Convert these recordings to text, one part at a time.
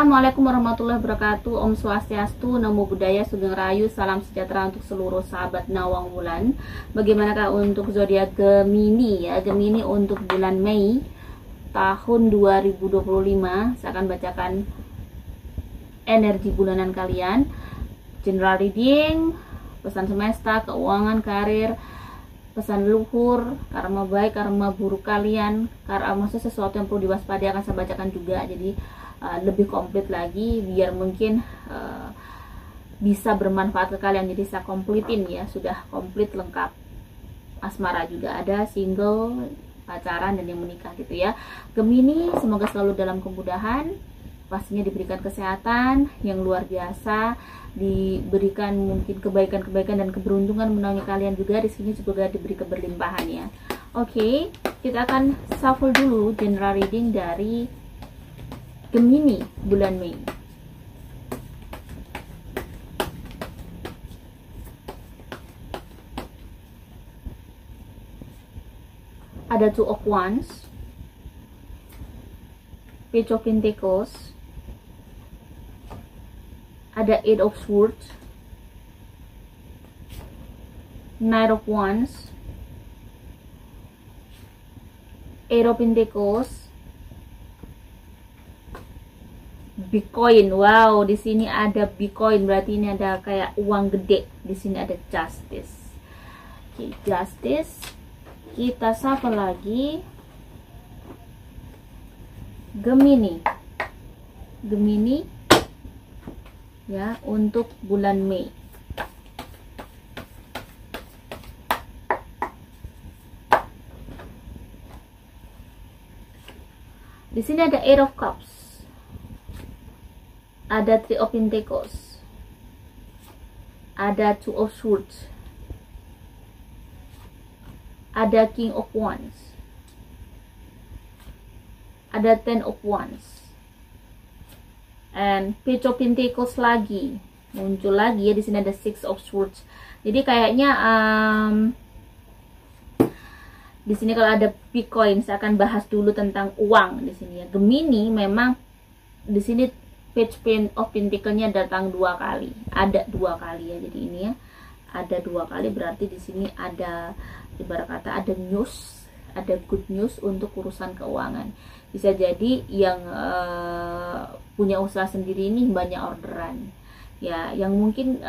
Assalamualaikum warahmatullahi wabarakatuh. Om Swastiastu, Namo Buddhaya, Sugeng Rahayu, salam sejahtera untuk seluruh sahabat Nawang Wulan. Bagaimanakah untuk zodiak Gemini ya? Gemini untuk bulan Mei tahun 2025. Saya akan bacakan energi bulanan kalian. General reading, pesan semesta, keuangan, karir, pesan luhur, karma baik, karma buruk kalian, karma maksudnya sesuatu yang perlu diwaspadai akan saya bacakan juga. Jadi lebih komplit lagi biar mungkin bisa bermanfaat ke kalian. Jadi saya kompletin ya, sudah komplit lengkap. Asmara juga ada, single, pacaran, dan yang menikah gitu ya. Gemini semoga selalu dalam kemudahan, pastinya diberikan kesehatan yang luar biasa, diberikan mungkin kebaikan-kebaikan dan keberuntungan menaungi kalian juga. Rezekinya juga diberi keberlimpahan ya. Oke, kita akan shuffle dulu general reading dari Gemini bulan Mei. Ada Two of Wands, Page of Pentacles, ada Eight of Swords, Knight of Wands, Eight of Pentacles, Bitcoin. Wow, di sini ada Bitcoin, berarti ini ada kayak uang gede. Di sini ada Justice. Oke, Justice. Kita sapa lagi Gemini. Gemini ya untuk bulan Mei. Di sini ada Eight of Cups, ada Three of Pentacles, ada Two of Swords, ada King of Wands, ada Ten of Wands, and Page of Pentacles lagi muncul lagi ya. Di sini ada Six of Swords. Jadi kayaknya di sini kalau ada Bitcoin, saya akan bahas dulu tentang uang di sini ya. Gemini memang di sini Page of Pentacles-nya datang dua kali, ada dua kali ya. Jadi ini ya ada dua kali, berarti di sini ada ibarat kata ada news, ada good news untuk urusan keuangan. Bisa jadi yang punya usaha sendiri ini banyak orderan ya, yang mungkin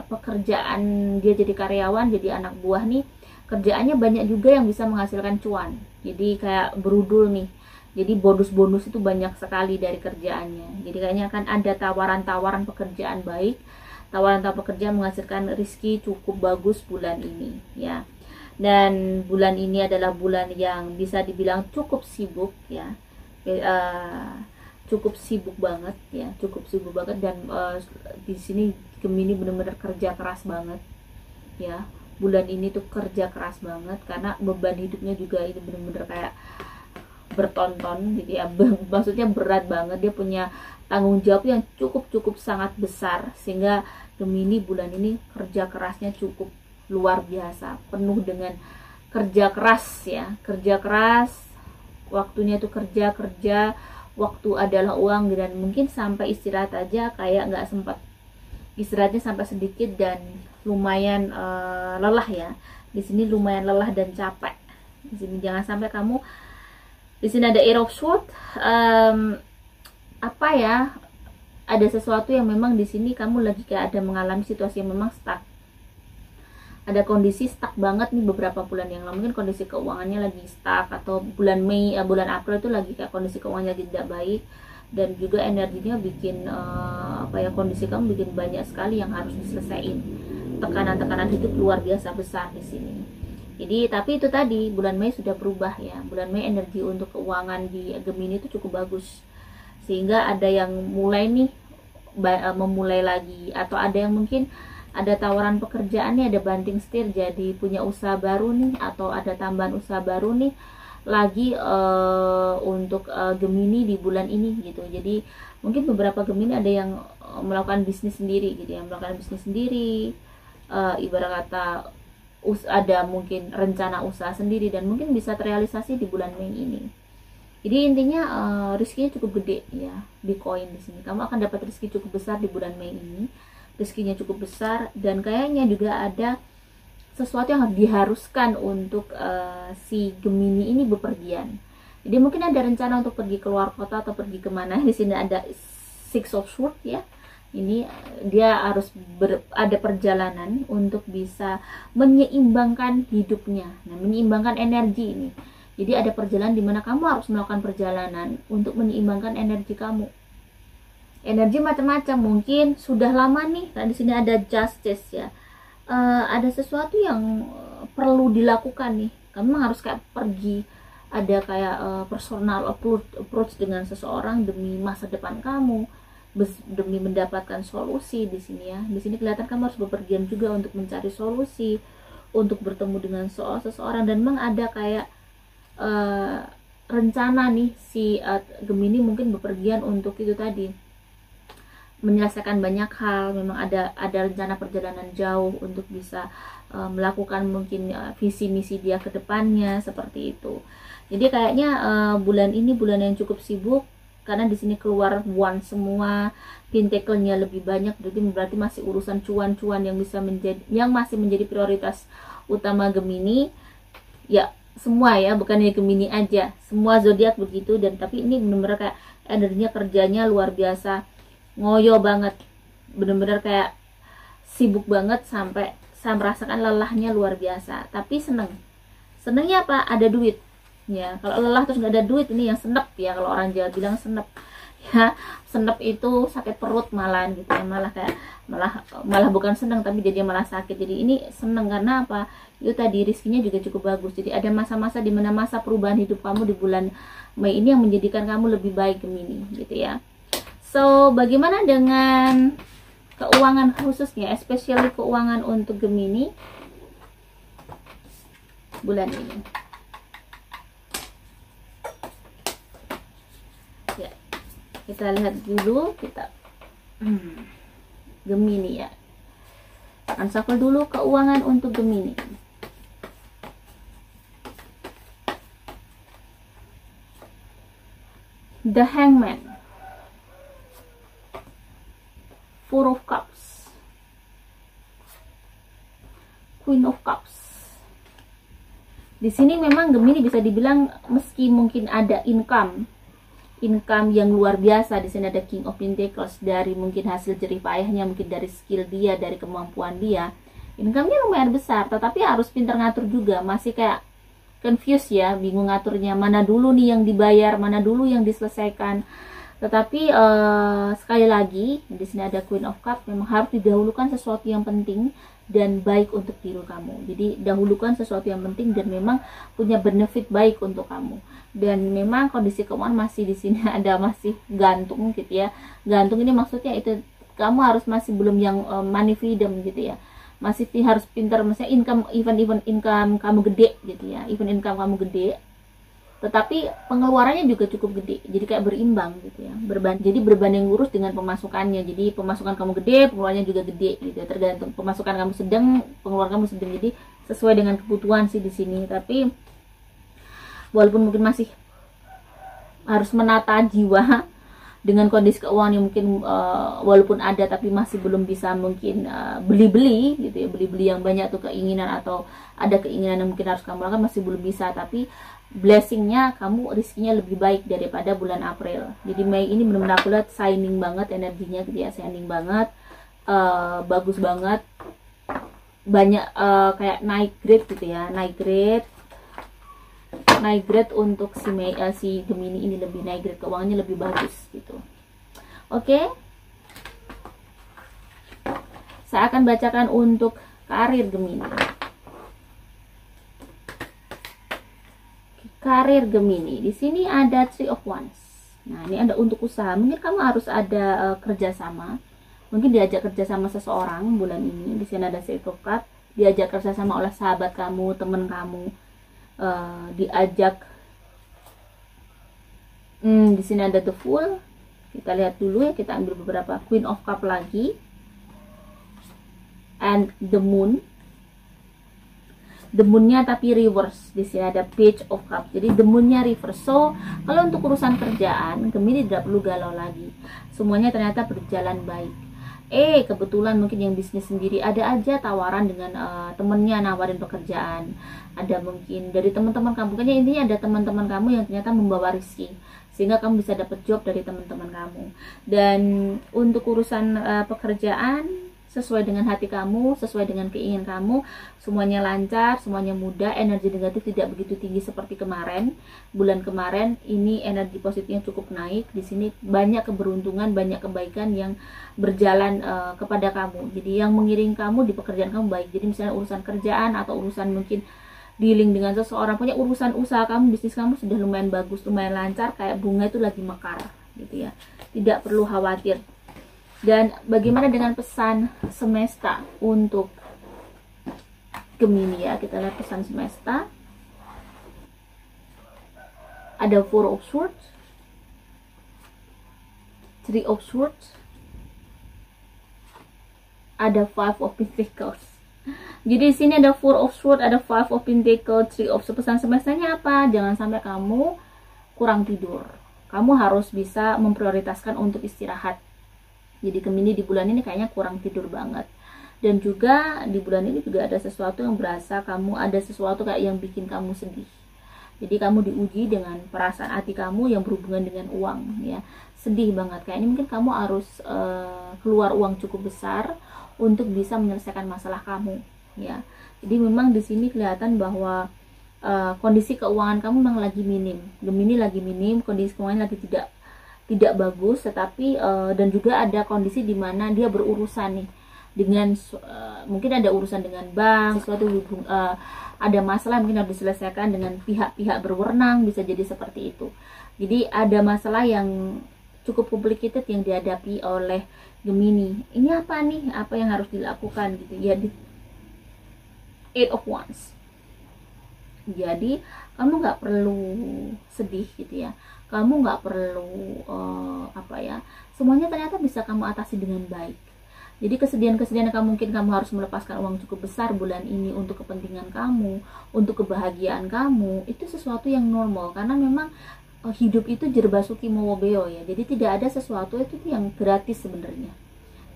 pekerjaan dia jadi karyawan, jadi anak buah nih, kerjaannya banyak juga yang bisa menghasilkan cuan. Jadi kayak berudul nih. Jadi bonus-bonus itu banyak sekali dari kerjaannya. Jadi kayaknya akan ada tawaran-tawaran pekerjaan baik, tawaran-tawaran pekerjaan menghasilkan rezeki cukup bagus bulan ini ya. Dan bulan ini adalah bulan yang bisa dibilang cukup sibuk ya. Cukup sibuk banget ya, cukup sibuk banget. Dan di sini Gemini benar-benar kerja keras banget ya. Bulan ini tuh kerja keras banget karena beban hidupnya juga ini benar-benar kayak bertonton gitu ya. Maksudnya berat banget, dia punya tanggung jawab yang cukup sangat besar, sehingga Gemini bulan ini kerja kerasnya cukup luar biasa, penuh dengan kerja keras ya, kerja keras, waktunya tuh kerja, waktu adalah uang, dan mungkin sampai istirahat aja kayak nggak sempat istirahatnya, sampai sedikit, dan lumayan lelah ya. Di sini lumayan lelah dan capek. Di sini jangan sampai kamu. Di sini ada Eight of Swords. Apa ya? Ada sesuatu yang memang di sini kamu lagi kayak ada mengalami situasi yang memang stuck. Ada kondisi stuck banget nih beberapa bulan yang lalu. Mungkin kondisi keuangannya lagi stuck, atau bulan Mei, bulan April itu lagi kayak kondisi keuangannya lagi tidak baik, dan juga energinya bikin apa ya, kondisi kamu bikin banyak sekali yang harus diselesaikan. Tekanan-tekanan hidup luar biasa besar di sini. Jadi tapi itu tadi, bulan Mei sudah berubah ya. Bulan Mei energi untuk keuangan di Gemini itu cukup bagus, sehingga ada yang mulai nih memulai lagi, atau ada yang mungkin ada tawaran pekerjaannya, ada banting setir jadi punya usaha baru nih, atau ada tambahan usaha baru nih lagi untuk Gemini di bulan ini gitu. Jadi mungkin beberapa Gemini ada yang melakukan bisnis sendiri gitu ya, melakukan bisnis sendiri, ibarat kata ada mungkin rencana usaha sendiri, dan mungkin bisa terrealisasi di bulan Mei ini. Jadi intinya rezekinya cukup gede ya di koin di sini. Kamu akan dapat rezeki cukup besar di bulan Mei ini. Rezekinya cukup besar dan kayaknya juga ada sesuatu yang diharuskan untuk si Gemini ini bepergian. Jadi mungkin ada rencana untuk pergi keluar kota atau pergi kemana. Di sini ada Six of Swords ya. Ini dia harus ada perjalanan untuk bisa menyeimbangkan hidupnya. Nah, menyeimbangkan energi ini. Jadi ada perjalanan di mana kamu harus melakukan perjalanan untuk menyeimbangkan energi kamu. Energi macam-macam, mungkin sudah lama nih. Nah, di sini ada Justice ya. Ada sesuatu yang perlu dilakukan nih. Kamu harus kayak pergi, ada kayak personal approach dengan seseorang demi masa depan kamu, demi mendapatkan solusi di sini ya. Di sini kelihatan kamu harus bepergian juga untuk mencari solusi, untuk bertemu dengan seseorang, dan memang ada kayak rencana nih si Gemini mungkin bepergian untuk itu tadi, menyelesaikan banyak hal. Memang ada rencana perjalanan jauh untuk bisa melakukan mungkin visi misi dia ke depannya seperti itu. Jadi kayaknya bulan ini bulan yang cukup sibuk, karena di sini keluar one semua, pentacle-nya lebih banyak, berarti masih urusan cuan-cuan yang masih menjadi prioritas utama Gemini ya. Semua ya, bukan hanya Gemini aja, semua zodiak begitu. Dan tapi ini benar-benar kayak energinya, kerjanya luar biasa, ngoyo banget, bener-bener kayak sibuk banget sampai saya merasakan lelahnya luar biasa. Tapi senengnya apa? Ada duit ya. Kalau lelah terus nggak ada duit, ini yang senep ya, kalau orang Jawa bilang senep ya. Senep itu sakit perut malah gitu ya, malah bukan seneng tapi jadi malah sakit. Jadi ini seneng karena apa? Itu tadi rezekinya juga cukup bagus. Jadi ada masa-masa di mana masa perubahan hidup kamu di bulan Mei ini yang menjadikan kamu lebih baik Gemini gitu ya. So, bagaimana dengan keuangan khususnya, especially keuangan untuk Gemini bulan ini? Ya, kita lihat dulu, Gemini ya. Unshuffle dulu keuangan untuk Gemini. The Hangman, Four of Cups, Queen of Cups. Di sini memang Gemini bisa dibilang meski mungkin ada income yang luar biasa. Di sini ada King of Pentacles, dari mungkin hasil jerih payahnya, mungkin dari skill dia, dari kemampuan dia, income-nya lumayan besar. Tetapi harus pintar ngatur juga, masih kayak confused ya, bingung ngaturnya, mana dulu nih yang dibayar, mana dulu yang diselesaikan. Tetapi sekali lagi di sini ada Queen of Cups, memang harus didahulukan sesuatu yang penting dan baik untuk diri kamu. Jadi dahulukan sesuatu yang penting dan memang punya benefit baik untuk kamu. Dan memang kondisi keuangan masih di sini ada masih gantung gitu ya. Gantung ini maksudnya itu kamu harus masih belum yang money freedom gitu ya. Masih harus pintar, misalnya even income kamu gede gitu ya, even income kamu gede, tetapi pengeluarannya juga cukup gede, jadi kayak berimbang gitu ya, jadi berbanding lurus dengan pemasukannya. Jadi pemasukan kamu gede, pengeluarannya juga gede gitu ya. Tergantung pemasukan kamu sedang, pengeluaran kamu sedang, jadi sesuai dengan kebutuhan sih di sini. Tapi walaupun mungkin masih harus menata jiwa dengan kondisi keuangan yang mungkin walaupun ada tapi masih belum bisa mungkin beli-beli gitu ya, beli-beli yang banyak tuh keinginan, atau ada keinginan yang mungkin harus kamu lakukan masih belum bisa. Tapi blessingnya kamu rezekinya lebih baik daripada bulan April. Jadi Mei ini benar-benar aku lihat shining banget energinya gitu ya, shining banget, bagus banget, banyak kayak naik grade gitu ya, naik grade untuk si Gemini ini, lebih naik grade, keuangannya lebih bagus gitu. Oke. Saya akan bacakan untuk karir Gemini. Karir Gemini. Di sini ada Three of Wands. Nah, ini ada untuk usaha. Mungkin kamu harus ada kerjasama. Mungkin diajak kerjasama seseorang bulan ini. Di sini ada Six of Cups. Diajak kerjasama oleh sahabat kamu, teman kamu. Diajak. Di sini ada The Fool. Kita lihat dulu ya. Kita ambil beberapa. Queen of Cups lagi. And the Moon. the moon-nya tapi reverse. Di sini ada Page of Cups. Jadi the moon-nya reverse. So, kalau untuk urusan kerjaan, Gemini tidak perlu galau lagi. Semuanya ternyata berjalan baik. Kebetulan mungkin yang bisnis sendiri ada aja tawaran dengan temennya nawarin pekerjaan. Ada mungkin dari teman-teman kamu. Kayaknya intinya ada teman-teman kamu yang ternyata membawa rezeki, sehingga kamu bisa dapat job dari teman-teman kamu. Dan untuk urusan pekerjaan, sesuai dengan hati kamu, sesuai dengan keinginan kamu, semuanya lancar, semuanya mudah. Energi negatif tidak begitu tinggi seperti kemarin. Bulan kemarin ini energi positifnya cukup naik. Di sini banyak keberuntungan, banyak kebaikan yang berjalan kepada kamu. Jadi yang mengiring kamu di pekerjaan kamu baik. Jadi misalnya urusan kerjaan atau urusan mungkin dealing dengan seseorang, punya urusan usaha kamu, bisnis kamu sudah lumayan bagus, lumayan lancar, kayak bunga itu lagi mekar gitu ya. Tidak perlu khawatir. Dan bagaimana dengan pesan semesta untuk Gemini ya? Kita lihat pesan semesta. Ada Four of Swords, Three of Swords, ada Five of Pentacles. Jadi di sini ada Four of Swords, ada Five of Pentacles, Three of Swords. Pesan semestanya apa? Jangan sampai kamu kurang tidur. Kamu harus bisa memprioritaskan untuk istirahat. Jadi Gemini di bulan ini kayaknya kurang tidur banget. Dan juga di bulan ini juga ada sesuatu yang berasa kamu ada sesuatu kayak yang bikin kamu sedih. Jadi kamu diuji dengan perasaan hati kamu yang berhubungan dengan uang ya. Sedih banget. Kayaknya mungkin kamu harus keluar uang cukup besar untuk bisa menyelesaikan masalah kamu ya. Jadi memang di sini kelihatan bahwa kondisi keuangan kamu memang lagi minim. Gemini lagi minim, kondisi keuangan lagi tidak bagus, tetapi dan juga ada kondisi di mana dia berurusan nih dengan mungkin ada urusan dengan bank, sesuatu ada masalah mungkin harus diselesaikan dengan pihak-pihak berwenang, bisa jadi seperti itu. Jadi ada masalah yang cukup complicated yang dihadapi oleh Gemini. Ini apa nih? Apa yang harus dilakukan gitu ya? Di Eight of Wands. Jadi kamu nggak perlu sedih gitu ya. Kamu nggak perlu semuanya ternyata bisa kamu atasi dengan baik. Jadi kesedihan-kesedihan yang mungkin kamu harus melepaskan uang cukup besar bulan ini untuk kepentingan kamu, untuk kebahagiaan kamu, itu sesuatu yang normal karena memang hidup itu jerbasuki mowobeo ya. Jadi tidak ada sesuatu itu yang gratis sebenarnya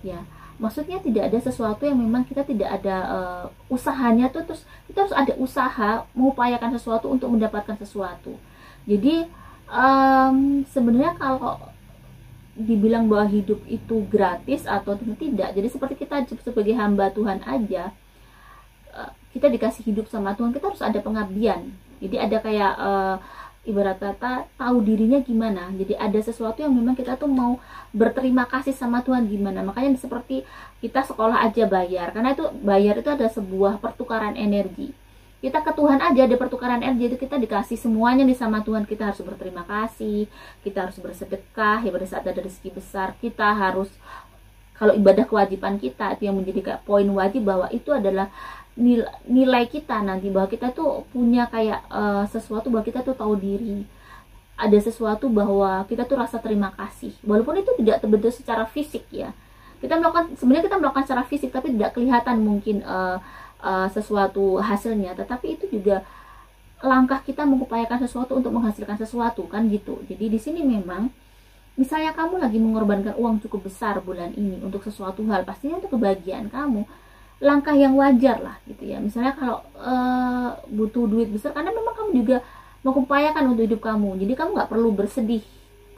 ya. Maksudnya tidak ada sesuatu yang memang kita tidak ada usahanya tuh, terus kita harus ada usaha mengupayakan sesuatu untuk mendapatkan sesuatu. Jadi sebenarnya kalau dibilang bahwa hidup itu gratis atau tidak, jadi seperti kita sebagai hamba Tuhan aja, kita dikasih hidup sama Tuhan, kita harus ada pengabdian. Jadi ada kayak ibarat kata tahu dirinya gimana. Jadi ada sesuatu yang memang kita tuh mau berterima kasih sama Tuhan gimana. Makanya seperti kita sekolah aja bayar, karena itu bayar itu ada sebuah pertukaran energi. Kita ke Tuhan aja ada pertukaran energi, itu kita dikasih semuanya nih sama Tuhan. Kita harus berterima kasih, kita harus bersedekah ya. Pada saat ada rezeki besar, kita harus, kalau ibadah kewajiban kita itu yang menjadi kayak poin wajib, bahwa itu adalah nilai kita nanti, bahwa kita tuh punya kayak sesuatu, bahwa kita tuh tahu diri, ada sesuatu bahwa kita tuh rasa terima kasih, walaupun itu tidak terbentuk secara fisik ya. Sebenarnya kita melakukan secara fisik tapi tidak kelihatan mungkin sesuatu hasilnya, tetapi itu juga langkah kita mengupayakan sesuatu untuk menghasilkan sesuatu kan gitu. Jadi di sini memang misalnya kamu lagi mengorbankan uang cukup besar bulan ini untuk sesuatu hal, pastinya untuk kebahagiaan kamu, langkah yang wajar lah gitu ya. Misalnya kalau butuh duit besar karena memang kamu juga mengupayakan untuk hidup kamu, jadi kamu nggak perlu bersedih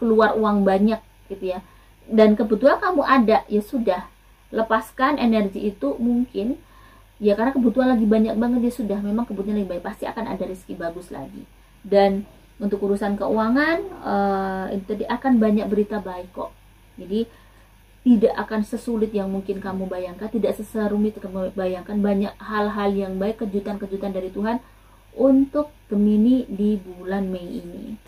keluar uang banyak gitu ya. Dan kebetulan kamu ada, ya sudah, lepaskan energi itu mungkin ya, karena kebutuhan lagi banyak banget, ya sudah, memang kebutuhan lebih baik, pasti akan ada rezeki bagus lagi. Dan untuk urusan keuangan itu tadi akan banyak berita baik kok. Jadi tidak akan sesulit yang mungkin kamu bayangkan, tidak seserumit yang kamu bayangkan. Banyak hal-hal yang baik, kejutan-kejutan dari Tuhan untuk Gemini di bulan Mei ini.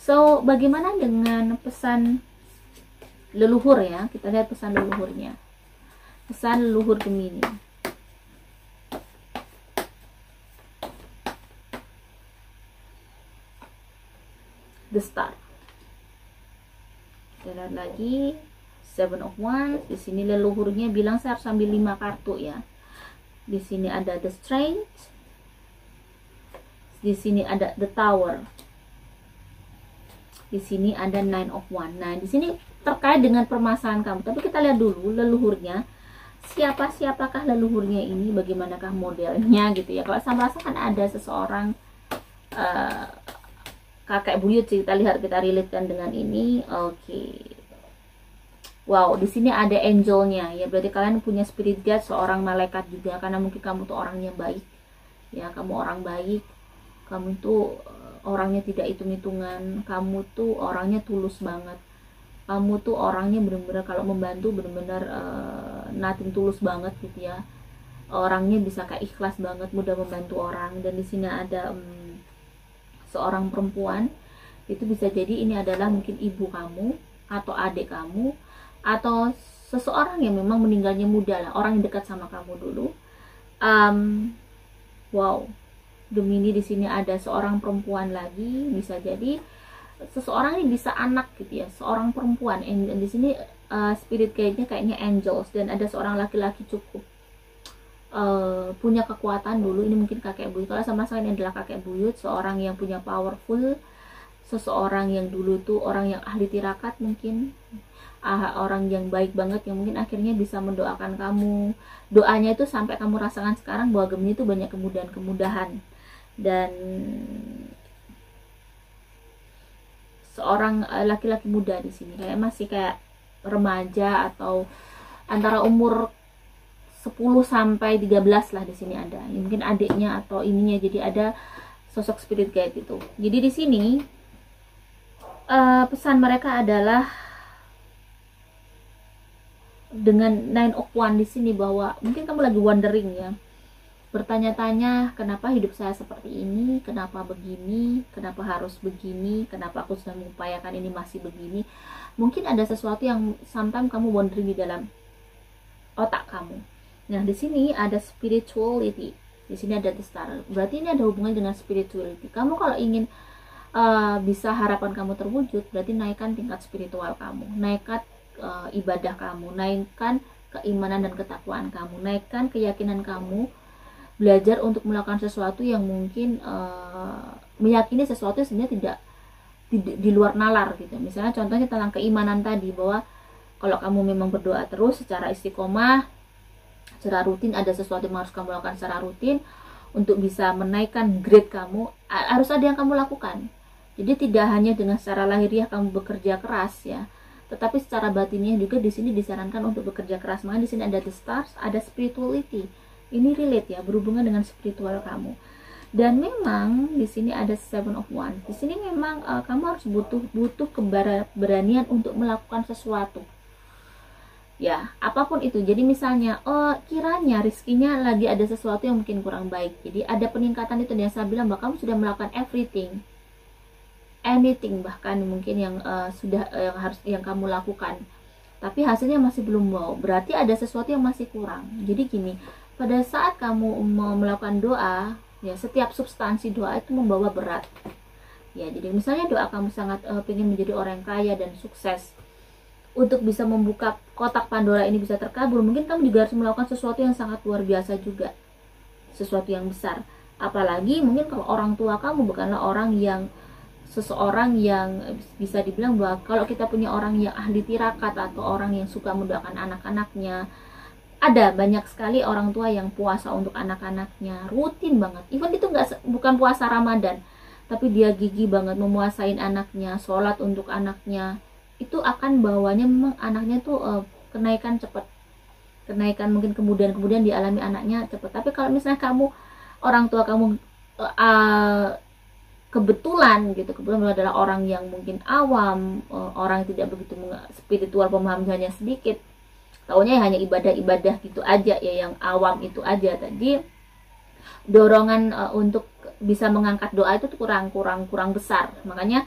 So bagaimana dengan pesan leluhur ya? Kita lihat pesan leluhurnya. Pesan leluhur Gemini. The Star. Kita lihat lagi Seven of Wands. Di sini leluhurnya bilang saya harus ambil 5 kartu ya. Di sini ada The Strength, Di sini ada the tower. Di sini ada nine of wands. Nah, di sini terkait dengan permasalahan kamu. Tapi kita lihat dulu leluhurnya. Siapakah leluhurnya ini? Bagaimanakah modelnya gitu ya. Kalau saya merasakan ada seseorang kakek buyut sih, kita lihat, kita relatekan dengan ini. Oke. Wow, di sini ada angelnya ya, berarti kalian punya spirit guide, seorang malaikat juga, karena mungkin kamu tuh orangnya baik ya, kamu orang baik, kamu tuh orangnya tidak hitung-hitungan, kamu tuh orangnya tulus banget, kamu tuh orangnya benar-benar kalau membantu benar-benar nothing tulus banget gitu ya, orangnya bisa kayak ikhlas banget, mudah membantu orang. Dan di sini ada seorang perempuan, itu bisa jadi ini adalah mungkin ibu kamu atau adik kamu atau seseorang yang memang meninggalnya muda lah, orang yang dekat sama kamu dulu. Wow, Gemini di sini ada seorang perempuan lagi, bisa jadi seseorang ini bisa anak gitu ya, seorang perempuan. And di sini spirit guide-nya kayaknya angels, dan ada seorang laki-laki cukup punya kekuatan dulu. Ini mungkin kakek buyut. Kalau sama saya ini adalah kakek buyut, seorang yang punya powerful, seseorang yang dulu tuh orang yang ahli tirakat mungkin. Orang yang baik banget, yang mungkin akhirnya bisa mendoakan kamu. Doanya itu sampai kamu rasakan sekarang bahwa Gemini itu banyak kemudahan-kemudahan. Dan seorang laki-laki muda di sini kayak masih kayak remaja atau antara umur 10 sampai 13 lah di sini ada. Mungkin adiknya atau ininya, jadi ada sosok spirit guide itu. Jadi di sini pesan mereka adalah dengan nine of wands di sini, bahwa mungkin kamu lagi wondering ya, bertanya-tanya kenapa hidup saya seperti ini, kenapa begini, kenapa harus begini, kenapa aku sudah mengupayakan ini masih begini. Mungkin ada sesuatu yang sometimes kamu wondering di dalam otak kamu. Nah, di sini ada spirituality, di sini ada the star, berarti ini ada hubungan dengan spirituality. Kamu kalau ingin bisa harapan kamu terwujud, berarti naikkan tingkat spiritual kamu, naikkan ibadah kamu, naikkan keimanan dan ketakwaan kamu, naikkan keyakinan kamu, belajar untuk melakukan sesuatu yang mungkin meyakini sesuatu yang sebenarnya tidak di luar nalar gitu. Misalnya contohnya tentang keimanan tadi, bahwa kalau kamu memang berdoa terus secara istiqomah, secara rutin, ada sesuatu yang harus kamu lakukan secara rutin untuk bisa menaikkan grade kamu, harus ada yang kamu lakukan. Jadi tidak hanya dengan secara lahiriah kamu bekerja keras ya, tetapi secara batinnya juga di sini disarankan untuk bekerja keras. Makanya di sini ada the stars, ada spirituality. Ini relate ya, berhubungan dengan spiritual kamu. Dan memang di sini ada seven of wands. Di sini memang kamu harus butuh keberanian untuk melakukan sesuatu. Ya, apapun itu. Jadi misalnya, kiranya rizkinya lagi ada sesuatu yang mungkin kurang baik. Jadi ada peningkatan itu, yang saya bilang bahwa kamu sudah melakukan anything bahkan mungkin yang yang kamu lakukan, tapi hasilnya masih belum wow, berarti ada sesuatu yang masih kurang. Jadi gini, pada saat kamu mau melakukan doa ya, setiap substansi doa itu membawa berat ya. Jadi misalnya doa kamu sangat ingin menjadi orang yang kaya dan sukses, untuk bisa membuka kotak Pandora ini bisa terkabul, mungkin kamu juga harus melakukan sesuatu yang sangat luar biasa juga, sesuatu yang besar. Apalagi mungkin kalau orang tua kamu bukanlah seseorang yang bisa dibilang bahwa kalau kita punya orang yang ahli tirakat atau orang yang suka mendoakan anak-anaknya, ada banyak sekali orang tua yang puasa untuk anak-anaknya rutin banget, even itu bukan puasa Ramadan, tapi dia gigih banget memuasain anaknya, sholat untuk anaknya. Itu akan bawanya memang anaknya tuh kenaikan cepat, kenaikan mungkin kemudian dialami anaknya cepat. Tapi kalau misalnya orang tua kamu kebetulan adalah orang yang mungkin awam, orang yang tidak begitu spiritual, pemahamannya sedikit, taunya hanya ibadah gitu aja ya, yang awam itu aja, tadi dorongan untuk bisa mengangkat doa itu kurang besar. Makanya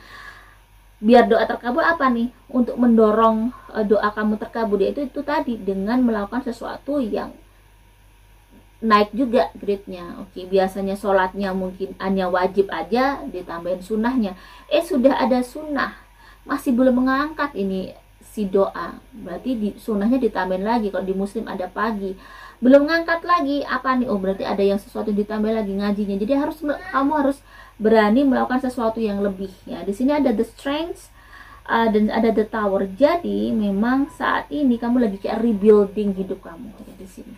biar doa terkabul apa nih, untuk mendorong doa kamu terkabul itu tadi dengan melakukan sesuatu yang naik juga grade-nya. Oke, biasanya sholatnya mungkin hanya wajib aja, ditambahin sunnahnya. Sudah ada sunnah, masih belum mengangkat ini si doa, berarti sunnahnya ditambahin lagi. Kalau di muslim ada pagi, belum ngangkat lagi, apa nih? Berarti ada yang sesuatu ditambah lagi ngajinya. Jadi kamu harus berani melakukan sesuatu yang lebih ya. Di sini ada the strength dan ada the tower. Jadi memang saat ini kamu lagi kayak rebuilding hidup kamu ya, di sini.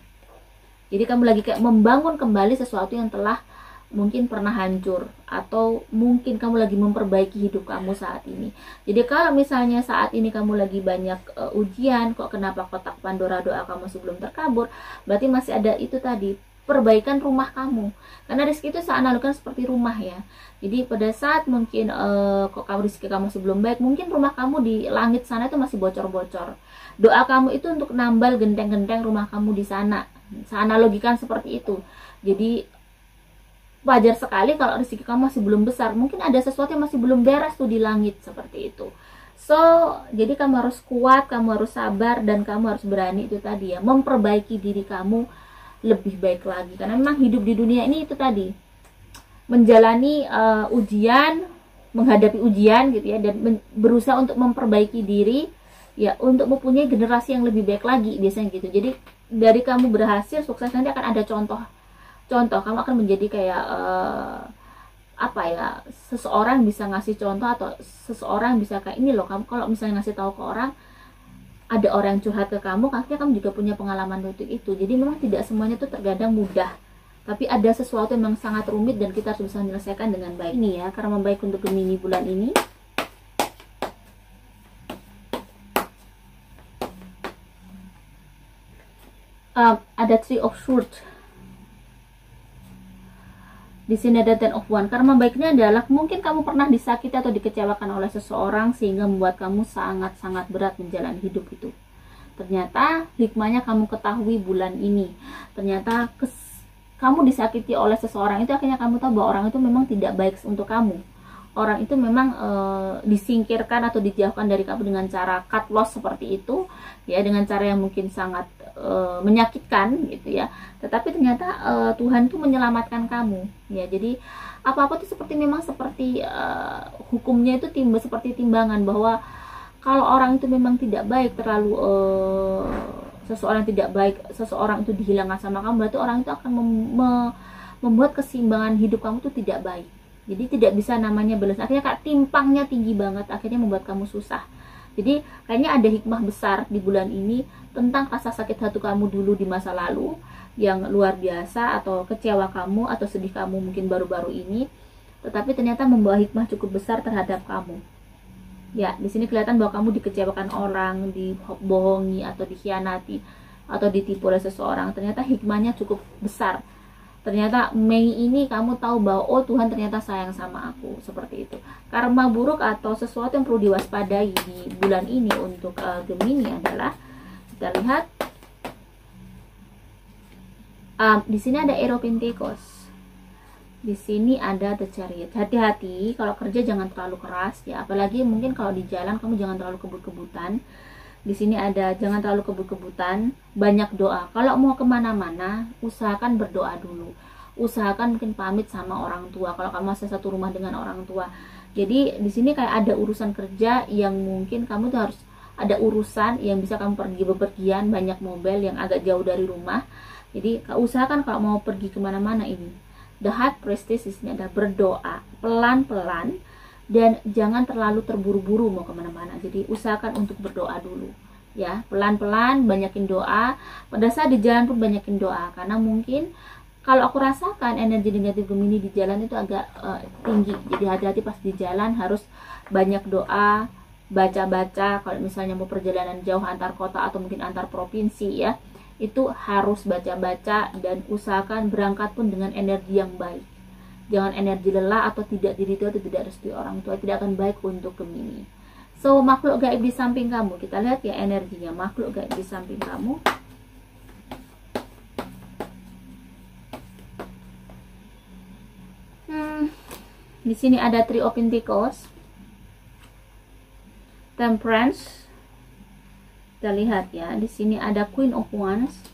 Jadi kamu lagi kayak membangun kembali sesuatu yang telah mungkin pernah hancur, atau mungkin kamu lagi memperbaiki hidup kamu saat ini. Jadi kalau misalnya saat ini kamu lagi banyak ujian, kok kenapa kotak Pandora doa kamu masih belum terkabul, berarti masih ada itu tadi, perbaikan rumah kamu. Karena rezeki itu saya analogikan seperti rumah ya. Jadi pada saat mungkin kok kamu rezeki kamu masih belum baik, mungkin rumah kamu di langit sana itu masih bocor-bocor. Doa kamu itu untuk nambal genteng-genteng rumah kamu di sana. Saya analogikan seperti itu. Jadi wajar sekali kalau rezeki kamu masih belum besar. Mungkin ada sesuatu yang masih belum beres tuh di langit, seperti itu. So, jadi kamu harus kuat, kamu harus sabar, dan kamu harus berani itu tadi ya, memperbaiki diri kamu lebih baik lagi. Karena memang hidup di dunia ini itu tadi, menjalani ujian, menghadapi ujian gitu ya, dan berusaha untuk memperbaiki diri ya, untuk mempunyai generasi yang lebih baik lagi, biasanya gitu. Jadi dari kamu berhasil, sukses, nanti akan ada contoh kamu akan menjadi kayak apa ya, seseorang bisa ngasih contoh, atau seseorang bisa kayak ini loh, kamu kalau misalnya ngasih tahu ke orang, ada orang yang curhat ke kamu, akhirnya kamu juga punya pengalaman untuk itu. Jadi memang tidak semuanya tuh terkadang mudah, tapi ada sesuatu yang memang sangat rumit dan kita harus bisa menyelesaikan dengan baik. Ini ya, karena membaik untuk Gemini bulan ini. Ada Three of Swords. Di sini ada Ten of Wands. Karena baiknya adalah mungkin kamu pernah disakiti atau dikecewakan oleh seseorang sehingga membuat kamu sangat-sangat berat menjalani hidup itu. Ternyata hikmahnya kamu ketahui bulan ini. Ternyata kamu disakiti oleh seseorang itu, akhirnya kamu tahu bahwa orang itu memang tidak baik untuk kamu. Orang itu memang disingkirkan atau dijauhkan dari kamu dengan cara cut loss seperti itu ya, dengan cara yang mungkin sangat menyakitkan gitu ya. Tetapi ternyata Tuhan tuh menyelamatkan kamu ya. Jadi apa-apa tuh seperti memang seperti hukumnya itu seperti timbangan, bahwa kalau orang itu memang tidak baik, terlalu seseorang tidak baik, seseorang itu dihilangkan sama kamu, berarti orang itu akan membuat keseimbangan hidup kamu tuh tidak baik. Jadi tidak bisa namanya balance. Akhirnya kak, timpangnya tinggi banget, akhirnya membuat kamu susah. Jadi kayaknya ada hikmah besar di bulan ini tentang rasa sakit hati kamu dulu di masa lalu yang luar biasa, atau kecewa kamu atau sedih kamu mungkin baru-baru ini, tetapi ternyata membawa hikmah cukup besar terhadap kamu. Ya, di sini kelihatan bahwa kamu dikecewakan orang, dibohongi atau dikhianati atau ditipu oleh seseorang. Ternyata hikmahnya cukup besar. Ternyata Mei ini kamu tahu bahwa oh, Tuhan ternyata sayang sama aku, seperti itu. Karma buruk atau sesuatu yang perlu diwaspadai di bulan ini untuk Gemini adalah, kita lihat di sini ada Ace of Pentacles. Di sini ada The Chariot. Hati-hati kalau kerja, jangan terlalu keras ya, apalagi mungkin kalau di jalan kamu jangan terlalu kebut-kebutan. Di sini ada jangan terlalu kebut-kebutan, banyak doa. Kalau mau kemana-mana, usahakan berdoa dulu. Usahakan mungkin pamit sama orang tua kalau kamu masih satu rumah dengan orang tua. Jadi di sini kayak ada urusan kerja yang mungkin kamu tuh harus ada urusan yang bisa kamu pergi bepergian, banyak mobil yang agak jauh dari rumah. Jadi usahakan kalau mau pergi kemana-mana ini. The High Priestess di sini ada berdoa pelan-pelan. Dan jangan terlalu terburu-buru mau kemana-mana. Jadi usahakan untuk berdoa dulu ya, pelan-pelan, banyakin doa. Pada saat di jalan pun banyakin doa, karena mungkin kalau aku rasakan energi negatif Gemini di jalan itu agak tinggi. Jadi hati-hati pas di jalan, harus banyak doa, baca-baca. Kalau misalnya mau perjalanan jauh antar kota atau mungkin antar provinsi ya, itu harus baca-baca, dan usahakan berangkat pun dengan energi yang baik. Jangan energi lelah atau tidak diri tua atau tidak restu orang tua, tidak akan baik untuk Gemini. So, makhluk gaib di samping kamu, kita lihat ya energinya makhluk gaib di samping kamu. Di sini ada Three of Pentacles, Temperance. Kita lihat ya, di sini ada Queen of Wands,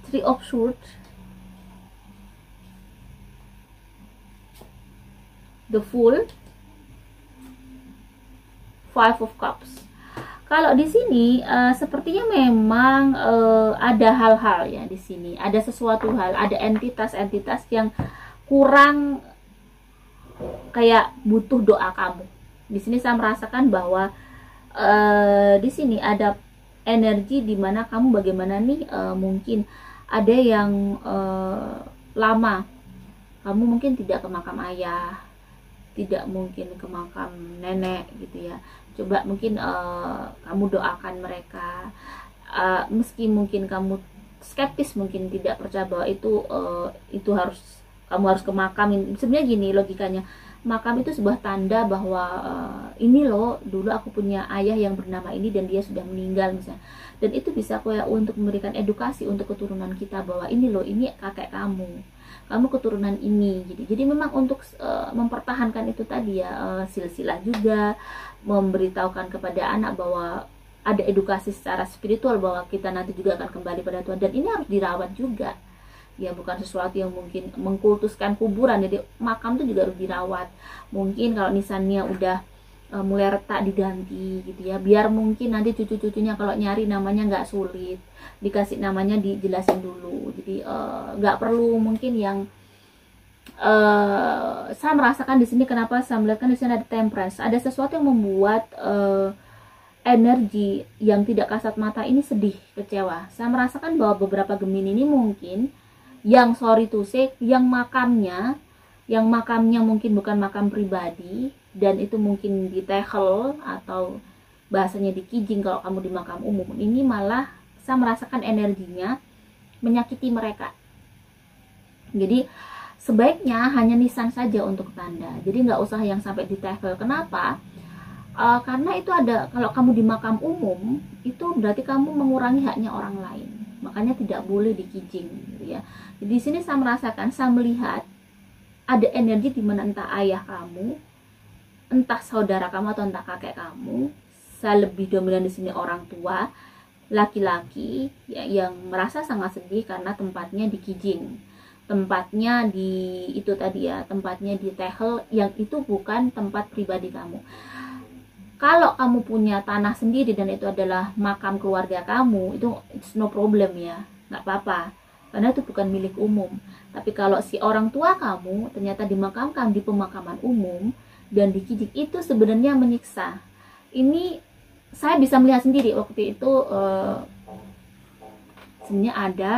Three of Swords, The Fool, Five of Cups. Kalau di sini sepertinya memang ada hal-hal ya di sini, ada sesuatu hal, ada entitas-entitas yang kurang kayak butuh doa kamu. Di sini saya merasakan bahwa di sini ada energi di mana kamu bagaimana nih, mungkin ada yang lama kamu mungkin tidak ke makam ayah, tidak mungkin ke makam nenek gitu ya. Coba mungkin kamu doakan mereka, meski mungkin kamu skeptis, mungkin tidak percaya bahwa itu harus kamu harus ke makam. Sebenarnya gini logikanya, makam itu sebuah tanda bahwa ini loh dulu aku punya ayah yang bernama ini dan dia sudah meninggal misalnya, dan itu bisa kayak untuk memberikan edukasi untuk keturunan kita bahwa ini loh, ini kakek kamu keturunan ini. Jadi memang untuk mempertahankan itu tadi ya, silsilah juga, memberitahukan kepada anak bahwa ada edukasi secara spiritual bahwa kita nanti juga akan kembali pada Tuhan, dan ini harus dirawat juga ya, bukan sesuatu yang mungkin mengkultuskan kuburan. Jadi makam itu juga harus dirawat. Mungkin kalau nisannya udah mulai retak diganti gitu ya, biar mungkin nanti cucu-cucunya kalau nyari namanya nggak sulit, dikasih namanya dijelasin dulu. Jadi nggak perlu mungkin yang saya merasakan di sini. Kenapa saya melihatkan di sini ada Temperance, ada sesuatu yang membuat energi yang tidak kasat mata ini sedih, kecewa. Saya merasakan bahwa beberapa Gemini ini mungkin yang sorry to say, yang makamnya mungkin bukan makam pribadi, dan itu mungkin di Tehel atau bahasanya di Kijing kalau kamu di makam umum. Ini malah saya merasakan energinya menyakiti mereka. Jadi sebaiknya hanya nisan saja untuk tanda, jadi nggak usah yang sampai di Tehel. Kenapa? Karena itu ada, kalau kamu di makam umum itu berarti kamu mengurangi haknya orang lain, makanya tidak boleh di Kijing gitu ya. Jadi di sini saya merasakan, saya melihat ada energi di mana entah ayah kamu, entah saudara kamu, atau entah kakek kamu. Saya lebih dominan di sini orang tua laki-laki ya, yang merasa sangat sedih karena tempatnya di Kijing, tempatnya di itu tadi ya, tempatnya di Tehel, yang itu bukan tempat pribadi kamu. Kalau kamu punya tanah sendiri dan itu adalah makam keluarga kamu, itu it's no problem ya, nggak apa-apa, karena itu bukan milik umum. Tapi kalau si orang tua kamu ternyata dimakamkan di pemakaman umum dan di Kijing, itu sebenarnya menyiksa. Ini saya bisa melihat sendiri waktu itu. Sebenarnya ada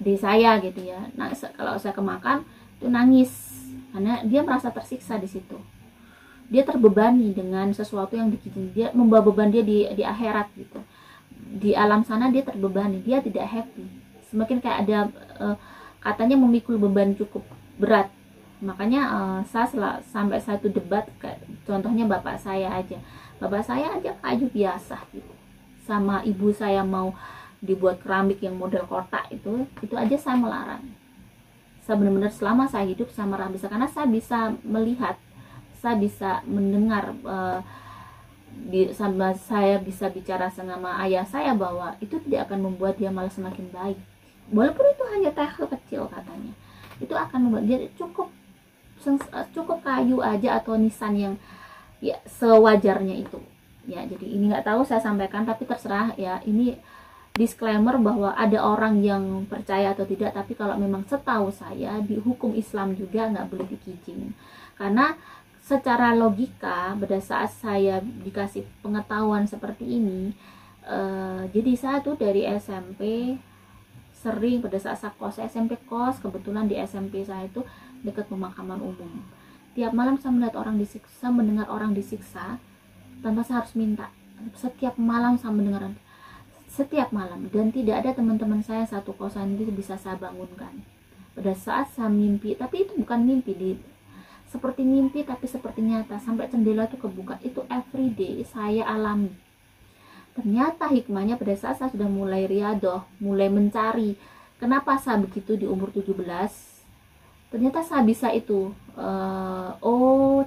di saya gitu ya. Nah, kalau saya ke makam itu nangis karena dia merasa tersiksa di situ. Dia terbebani dengan sesuatu yang di Kijing, dia membawa beban dia di akhirat gitu. Di alam sana dia terbebani, dia tidak happy. Semakin kayak ada katanya memikul beban cukup berat. Makanya sampai satu debat, kayak contohnya bapak saya aja kayu biasa gitu, sama ibu saya mau dibuat keramik yang model kotak itu aja saya melarang. Saya benar-benar selama saya hidup saya marah bisa, karena saya bisa melihat, saya bisa mendengar, saya bisa bicara sama ayah saya bahwa itu tidak akan membuat dia malah semakin baik, walaupun itu hanya Tehel kecil katanya. Itu akan membuat dia cukup kayu aja atau nisan yang ya sewajarnya itu ya. Jadi ini nggak tahu saya sampaikan, tapi terserah ya, ini disclaimer bahwa ada orang yang percaya atau tidak, tapi kalau memang setahu saya di hukum Islam juga nggak boleh di Kijing. Karena secara logika pada saat saya dikasih pengetahuan seperti ini, jadi saya tuh dari SMP sering, pada saat saya kos SMP kos, kebetulan di SMP saya itu dekat pemakaman umum. Tiap malam saya melihat orang disiksa, mendengar orang disiksa tanpa saya harus minta. Setiap malam saya mendengar, setiap malam, dan tidak ada teman-teman saya satu kosan itu bisa saya bangunkan. Pada saat saya mimpi, tapi itu bukan mimpi, seperti mimpi tapi seperti nyata, sampai jendela itu kebuka, itu everyday saya alami. Ternyata hikmahnya pada saat saya sudah mulai riadoh, mulai mencari kenapa saya begitu di umur 17, ternyata saya bisa itu.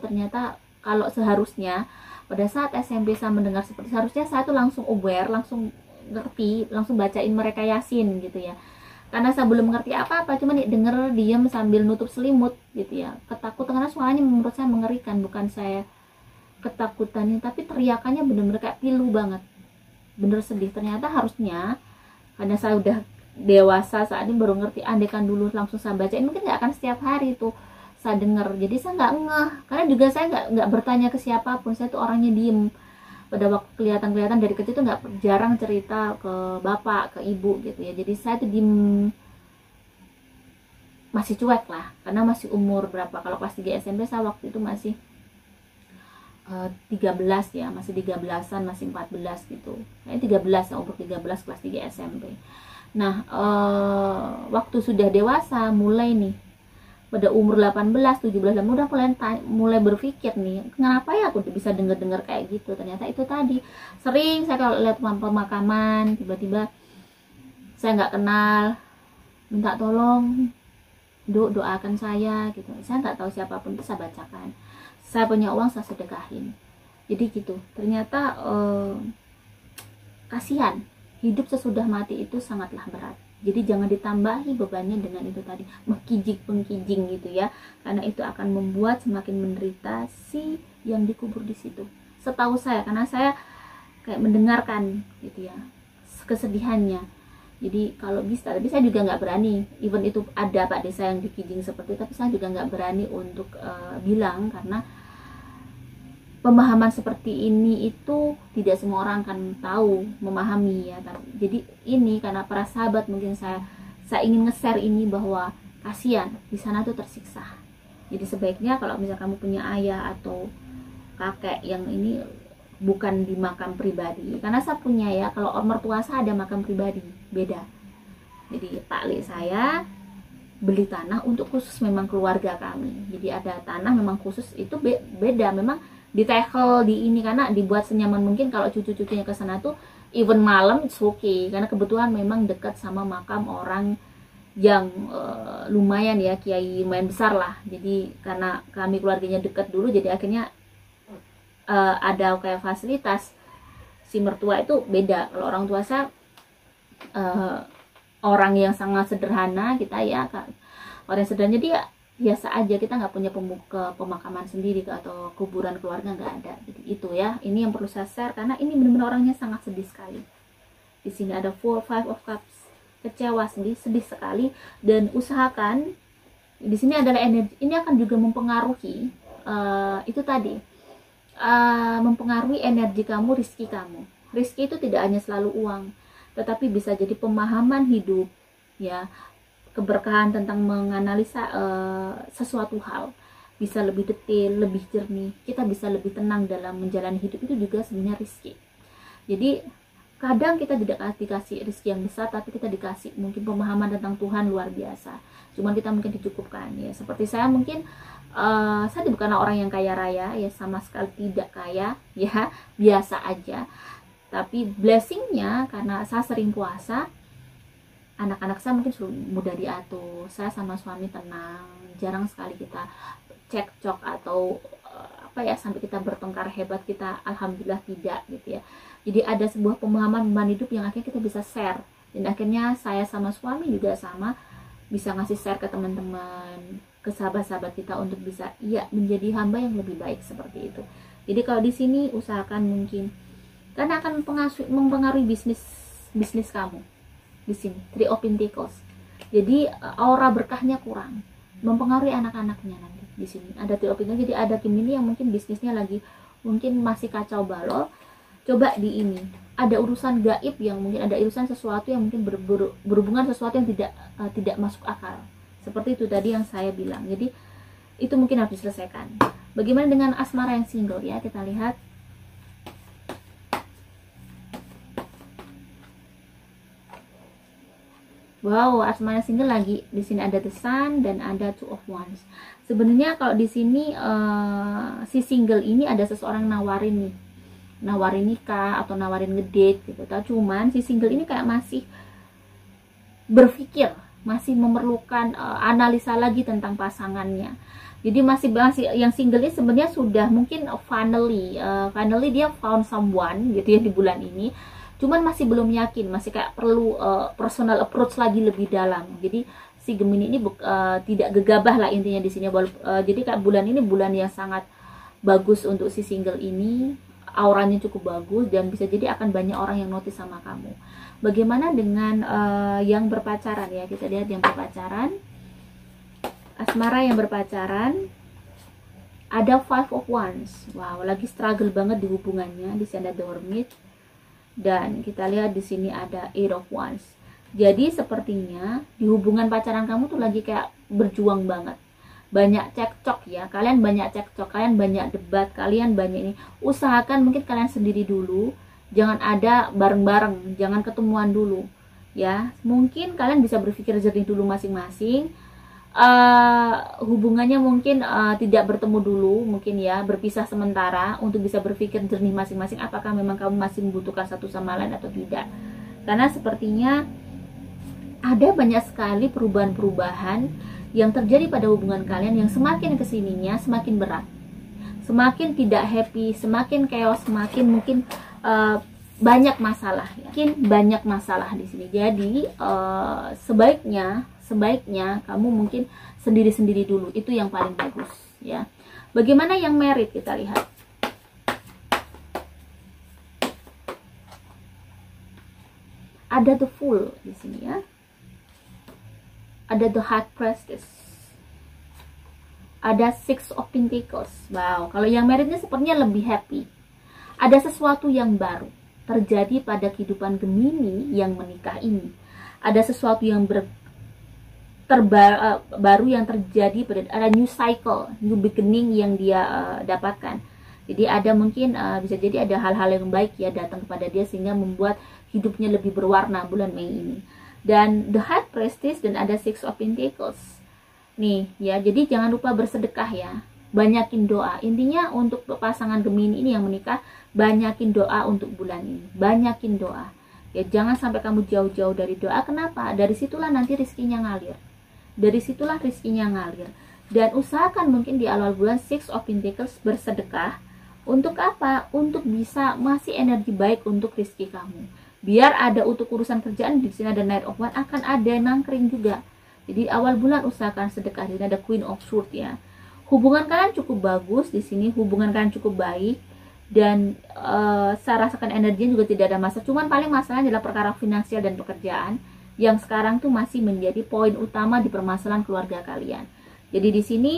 Ternyata kalau seharusnya pada saat SMP saya mendengar seperti, seharusnya saya tuh langsung aware, langsung ngerti, langsung bacain mereka Yasin gitu ya. Karena saya belum ngerti apa-apa, cuma denger diam sambil nutup selimut gitu ya. Ketakutan, karena suaranya menurut saya mengerikan, bukan saya ketakutannya, tapi teriakannya bener-bener kayak pilu banget, bener sedih. Ternyata harusnya karena saya udah dewasa saat ini baru ngerti. Andaikan dulu langsung saya bacain mungkin nggak akan setiap hari tuh saya dengar. Jadi saya nggak ngeh, karena juga saya nggak bertanya ke siapapun. Saya tuh orangnya diem. Pada waktu kelihatan dari kecil tuh nggak jarang cerita ke bapak, ke ibu gitu ya. Jadi saya tuh diem, masih cuek lah, karena masih umur berapa, kalau kelas 3 SMP saya waktu itu masih 13 ya, masih 13-an, masih 14 gitu, kayaknya 13 ya, umur 13 kelas 3 SMP. Nah waktu sudah dewasa mulai nih, pada umur 18, 17 dan udah mulai berpikir nih, kenapa ya aku bisa dengar kayak gitu. Ternyata itu tadi, sering saya kalau lihat pemakaman tiba-tiba saya nggak kenal minta tolong, doakan saya gitu. Saya nggak tahu siapapun itu saya bacakan. Saya punya uang saya sedekahin. Jadi gitu. Ternyata kasihan, hidup sesudah mati itu sangatlah berat. Jadi jangan ditambahi bebannya dengan itu tadi, pengkijing gitu ya. Karena itu akan membuat semakin menderita si yang dikubur di situ. Setahu saya, karena saya kayak mendengarkan gitu ya kesedihannya. Jadi kalau bisa, tapi saya juga nggak berani, even itu ada Pak Desa yang dikijing seperti itu, tapi saya juga nggak berani untuk bilang, karena pemahaman seperti ini itu tidak semua orang akan tahu, memahami ya. Jadi ini karena para sahabat mungkin saya ingin nge-share ini, bahwa kasihan di sana tuh tersiksa. Jadi sebaiknya kalau misalnya kamu punya ayah atau kakek yang ini bukan di makam pribadi, karena saya punya ya, kalau mertua saya ada makam pribadi beda. Jadi Pak Li saya beli tanah untuk khusus memang keluarga kami. Jadi ada tanah memang khusus, itu beda, memang ditekel di ini karena dibuat senyaman mungkin. Kalau cucu-cucunya ke sana tuh even malam it's okay, karena kebetulan memang dekat sama makam orang yang lumayan ya, kiai lumayan besar lah. Jadi karena kami keluarganya dekat dulu, jadi akhirnya ada kayak fasilitas. Si mertua itu beda. Kalau orang tua saya orang yang sangat sederhana, kita ya orang sederhana, dia biasa aja, kita nggak punya pemakaman sendiri atau kuburan keluarga, nggak ada. Jadi itu ya, ini yang perlu saya share karena ini benar-benar orangnya sangat sedih sekali. Di sini ada 4, 5 of cups, kecewa, sedih sekali. Dan usahakan di sini adalah energi, ini akan juga mempengaruhi itu tadi, mempengaruhi energi kamu, rezeki kamu. Rezeki itu tidak hanya selalu uang, tetapi bisa jadi pemahaman hidup ya, keberkahan tentang menganalisa sesuatu hal, bisa lebih detail, lebih jernih, kita bisa lebih tenang dalam menjalani hidup. Itu juga sebenarnya rezeki. Jadi kadang kita tidak dikasih rezeki yang besar, tapi kita dikasih mungkin pemahaman tentang Tuhan luar biasa, cuman kita mungkin dicukupkan ya. Seperti saya mungkin saya bukanlah orang yang kaya raya ya, sama sekali tidak kaya ya, biasa aja. Tapi blessingnya karena saya sering puasa, anak-anak saya mungkin sudah mudah diatur, saya sama suami tenang, jarang sekali kita cekcok atau apa ya, sampai kita bertengkar hebat, kita alhamdulillah tidak gitu ya. Jadi ada sebuah pemahaman hidup yang akhirnya kita bisa share, dan akhirnya saya sama suami juga sama bisa ngasih share ke teman-teman, ke sahabat-sahabat kita untuk bisa ya menjadi hamba yang lebih baik seperti itu. Jadi kalau di sini usahakan mungkin, karena akan mempengaruhi bisnis kamu. Di sini 3 of Pentacles. Jadi aura berkahnya kurang, mempengaruhi anak-anaknya nanti. Di sini ada 3 of Pentacles, jadi ada Gemini yang mungkin bisnisnya lagi mungkin masih kacau balau. Coba di ini ada urusan gaib, yang mungkin ada urusan sesuatu yang mungkin berhubungan sesuatu yang tidak masuk akal. Seperti itu tadi yang saya bilang. Jadi itu mungkin harus diselesaikan. Bagaimana dengan asmara yang single ya? Kita lihat. Wow, asmara single lagi. Di sini ada the sun dan ada 2 of wands. Sebenarnya kalau di sini si single ini ada seseorang nawarin nikah atau nawarin ngedate gitu. Cuman si single ini kayak masih berpikir, masih memerlukan analisa lagi tentang pasangannya. Jadi masih yang single ini sebenarnya sudah mungkin finally dia found someone gitu ya di bulan ini. Cuman masih belum yakin, masih kayak perlu personal approach lagi lebih dalam. Jadi si Gemini ini tidak gegabah lah intinya di sini. Jadi kayak bulan ini bulan yang sangat bagus untuk si single ini. auranya cukup bagus dan bisa jadi akan banyak orang yang notice sama kamu. Bagaimana dengan yang berpacaran ya? Kita lihat yang berpacaran. Asmara yang berpacaran, ada Five of Wands. Wow, lagi struggle banget di hubungannya. Di sini ada The Hermit dan kita lihat di sini ada Eight of Wands. Jadi sepertinya di hubungan pacaran kamu tuh lagi kayak berjuang banget. Banyak cekcok ya, kalian banyak cekcok, kalian banyak debat, kalian banyak ini. Usahakan mungkin kalian sendiri dulu, jangan ada bareng-bareng, jangan ketemuan dulu ya. Mungkin kalian bisa berpikir jernih dulu masing-masing. Hubungannya mungkin tidak bertemu dulu, mungkin ya, berpisah sementara untuk bisa berpikir jernih masing-masing apakah memang kamu masih membutuhkan satu sama lain atau tidak. Karena sepertinya ada banyak sekali perubahan-perubahan yang terjadi pada hubungan kalian yang semakin kesininya semakin berat, semakin tidak happy, semakin chaos, semakin mungkin banyak masalah, mungkin banyak masalah di sini. Jadi sebaiknya kamu mungkin sendiri-sendiri dulu, itu yang paling bagus ya. Bagaimana yang married, kita lihat. Ada the Fool di sini ya. Ada the High Priestess. Ada Six of Pentacles. Wow, kalau yang marriednya sepertinya lebih happy. Ada sesuatu yang baru terjadi pada kehidupan Gemini yang menikah ini. Ada sesuatu yang baru yang terjadi pada, ada new cycle, new beginning yang dia dapatkan. Jadi ada mungkin bisa jadi ada hal-hal yang baik ya datang kepada dia sehingga membuat hidupnya lebih berwarna bulan Mei ini. Dan the High Priestess dan ada Six of Pentacles nih ya. Jadi jangan lupa bersedekah ya, banyakin doa. Intinya untuk pasangan Gemini ini yang menikah, banyakin doa untuk bulan ini, banyakin doa ya. Jangan sampai kamu jauh-jauh dari doa. Kenapa? Dari situlah nanti rezekinya ngalir, dari situlah rezekinya ngalir. Dan usahakan mungkin di awal bulan Six of Pentacles bersedekah. Untuk apa? Untuk bisa masih energi baik untuk rezeki kamu. Biar ada untuk urusan kerjaan. Di sini ada Knight of Wands, akan ada nangkring juga. Jadi awal bulan usahakan sedekah. Ini ada Queen of Swords ya. Hubungan kalian cukup bagus di sini, hubungan kalian cukup baik dan saya rasakan energinya juga tidak ada masalah. Cuman paling masalahnya adalah perkara finansial dan pekerjaan yang sekarang tuh masih menjadi poin utama di permasalahan keluarga kalian. Jadi di sini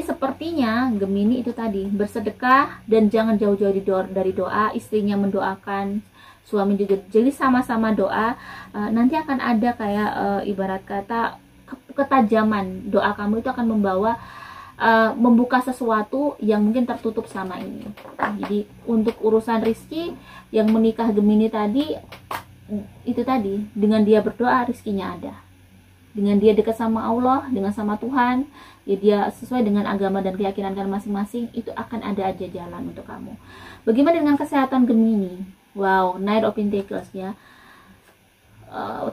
sepertinya Gemini itu tadi bersedekah dan jangan jauh-jauh dari doa. Istrinya mendoakan, suami juga. Jadi sama-sama doa. Nanti akan ada kayak ibarat kata ketajaman. Doa kamu itu akan membuka sesuatu yang mungkin tertutup sama ini. Jadi untuk urusan rezeki yang menikah Gemini tadi, itu tadi, dengan dia berdoa rezekinya ada. Dengan dia dekat sama Allah, dengan sama Tuhan, ya dia sesuai dengan agama dan keyakinan kalian masing-masing, itu akan ada aja jalan untuk kamu. Bagaimana dengan kesehatan Gemini? Wow, Knight of Pentacles ya.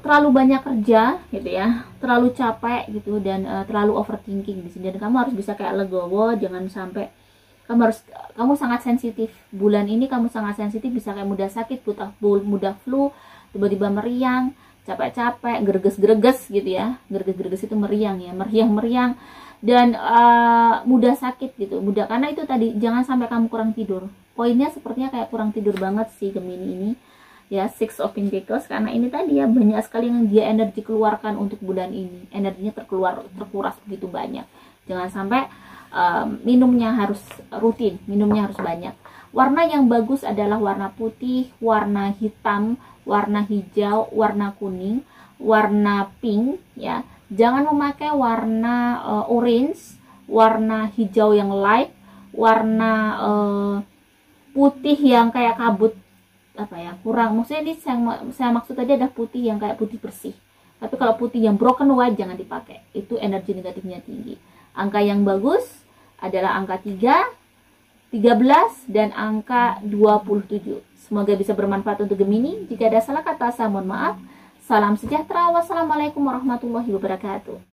Terlalu banyak kerja gitu ya, terlalu capek gitu, dan terlalu overthinking di sini. Dan kamu harus bisa kayak legowo, jangan sampai kamu sangat sensitif. Bulan ini kamu sangat sensitif, bisa kayak mudah sakit, mudah flu, tiba-tiba meriang, capek-capek, greges-greges gitu ya. Greges-greges itu meriang ya, meriang-meriang, dan mudah sakit gitu, mudah. Karena itu tadi, jangan sampai kamu kurang tidur. Poinnya sepertinya kayak kurang tidur banget sih Gemini ini ya, Six of Pentacles. Karena ini tadi ya, banyak sekali yang dia energi keluarkan untuk bulan ini, energinya terkuras begitu banyak. Jangan sampai minumnya harus rutin, minumnya harus banyak. Warna yang bagus adalah warna putih, warna hitam, warna hijau, warna kuning, warna pink ya. Jangan memakai warna orange, warna hijau yang light, warna putih yang kayak kabut, apa ya, kurang. Maksudnya ini saya maksud tadi ada putih yang kayak putih bersih. Tapi kalau putih yang broken white jangan dipakai. Itu energi negatifnya tinggi. Angka yang bagus adalah angka 3, 13 dan angka 27. Semoga bisa bermanfaat untuk Gemini. Jika ada salah kata, saya mohon maaf. Salam sejahtera. Wassalamualaikum warahmatullahi wabarakatuh.